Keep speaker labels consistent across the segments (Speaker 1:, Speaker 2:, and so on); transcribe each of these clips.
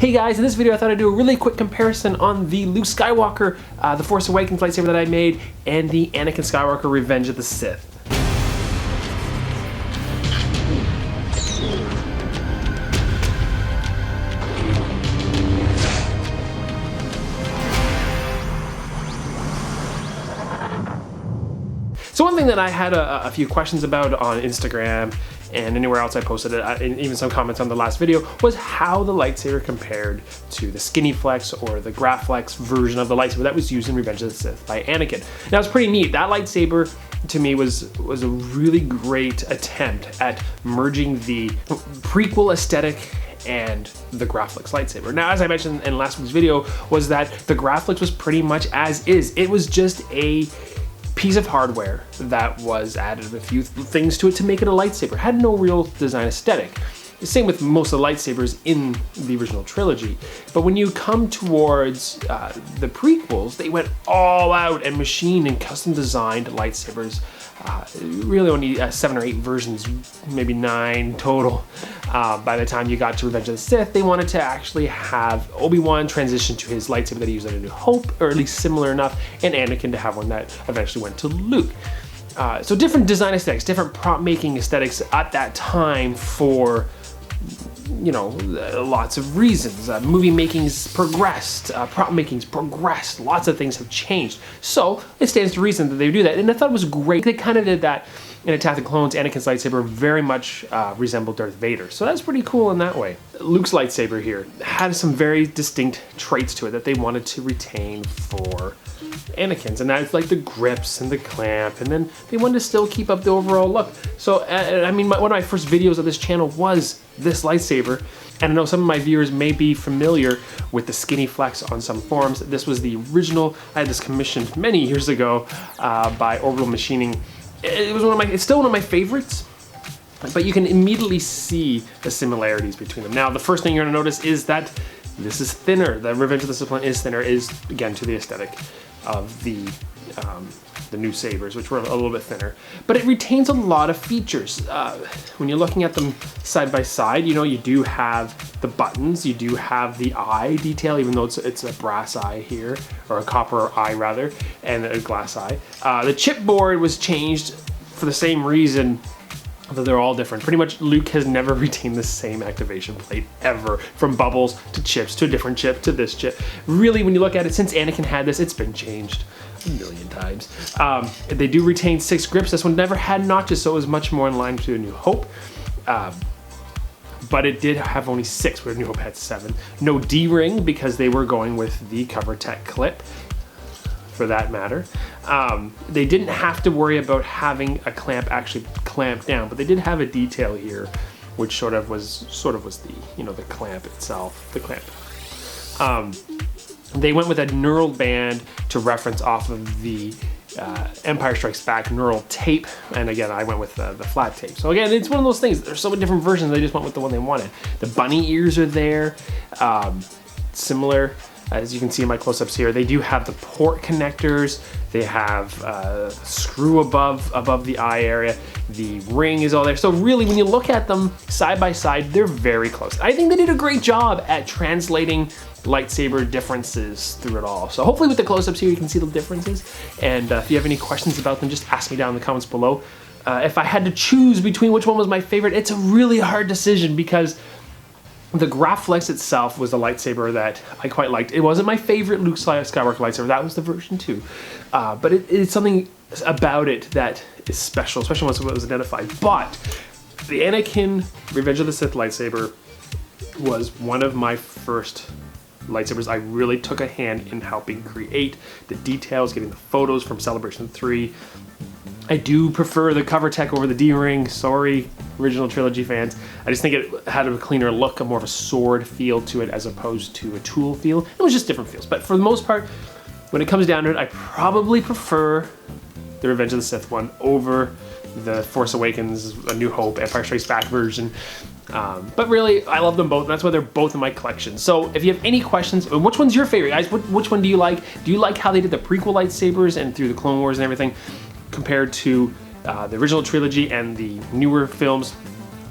Speaker 1: Hey guys, in this video I thought I'd do a really quick comparison on the Luke Skywalker, The Force Awakens lightsaber that I made, and the Anakin Skywalker Revenge of the Sith. So one thing that I had a few questions about on Instagram and anywhere else I posted it, and even some comments on the last video, was how the lightsaber compared to the Skinny Flex or the Graflex version of the lightsaber that was used in Revenge of the Sith by Anakin. Now it's pretty neat. That lightsaber to me was a really great attempt at merging the prequel aesthetic and the Graflex lightsaber. Now, as I mentioned in last week's video, was that the Graflex was pretty much as is. It was just a piece of hardware that was added a few things to it to make it a lightsaber. It had no real design aesthetic. The same with most of the lightsabers in the original trilogy. But when you come towards the prequels, they went all out and machined and custom designed lightsabers. Really only 7 or 8 versions, maybe 9 total. By the time you got to Revenge of the Sith, they wanted to actually have Obi-Wan transition to his lightsaber that he used in A New Hope, or at least similar enough, and Anakin to have one that eventually went to Luke. So different design aesthetics, different prop making aesthetics at that time for, you know, lots of reasons. Movie making's progressed, prop making's progressed, lots of things have changed. So it stands to reason that they do that, and I thought it was great. They kind of did that in Attack of the Clones. Anakin's lightsaber very much resembled Darth Vader, so that's pretty cool in that way. Luke's lightsaber here had some very distinct traits to it that they wanted to retain for Anakin's, and that's like the grips and the clamp, and then they wanted to still keep up the overall look. So I mean, one of my first videos of this channel was this lightsaber, and I know some of my viewers may be familiar with the Skinny Flex on some forums. This was the original. I had this commissioned many years ago by Orbital Machining. It was it's still one of my favorites, but you can immediately see the similarities between them. Now, the first thing you're gonna notice is that this is thinner. The Revenge of the Sith is thinner, is again to the aesthetic of the new sabers, which were a little bit thinner, but it retains a lot of features. When you're looking at them side by side, you know, you do have the buttons, you do have the eye detail, even though it's a brass eye here, or a copper eye rather, and a glass eye. The chipboard was changed for the same reason, although they're all different. Pretty much Luke has never retained the same activation plate ever, from bubbles to chips to a different chip to this chip. Really, when you look at it, since Anakin had this, it's been changed a million times. They do retain 6 grips. This one never had notches, so it was much more in line to A New Hope. But it did have only 6, where A New Hope had 7. No D-ring, because they were going with the cover tech clip, for that matter. They didn't have to worry about having a clamp actually clamp down, but they did have a detail here, which sort of was the, you know, the clamp itself, the clamp. They went with a knurled band to reference off of the Empire Strikes Back knurled tape, and again I went with the flat tape. So again, it's one of those things, there's so many different versions, they just went with the one they wanted. The bunny ears are there, similar. As you can see in my close-ups here, they do have the port connectors. They have screw above the eye area. The ring is all there. So really, when you look at them side by side, they're very close. I think they did a great job at translating lightsaber differences through it all. So hopefully with the close-ups here, you can see the differences. And if you have any questions about them, just ask me down in the comments below. If I had to choose between which one was my favorite, it's a really hard decision, because the Graflex itself was the lightsaber that I quite liked. It wasn't my favorite Luke Skywalker lightsaber. That was the version 2. But it's something about it that is special, especially once it was identified. But the Anakin Revenge of the Sith lightsaber was one of my first lightsabers I really took a hand in helping create. The details, getting the photos from Celebration 3. I do prefer the cover tech over the D-ring. Sorry, original trilogy fans. I just think it had a cleaner look, a more of a sword feel to it as opposed to a tool feel. It was just different feels. But for the most part, when it comes down to it, I probably prefer the Revenge of the Sith one over the Force Awakens, A New Hope, Empire Strikes Back version. But really, I love them both, and that's why they're both in my collection. So if you have any questions, which one's your favorite, guys? Which one do you like? Do you like how they did the prequel lightsabers and through the Clone Wars and everything, compared to the original trilogy and the newer films?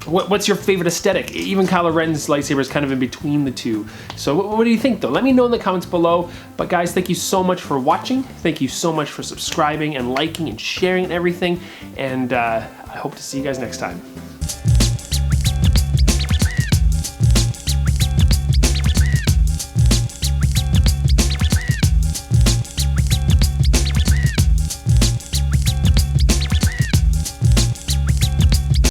Speaker 1: What's your favorite aesthetic? Even Kylo Ren's lightsaber is kind of in between the two. So what do you think though? Let me know in the comments below. But guys, thank you so much for watching. Thank you so much for subscribing and liking and sharing and everything. And I hope to see you guys next time.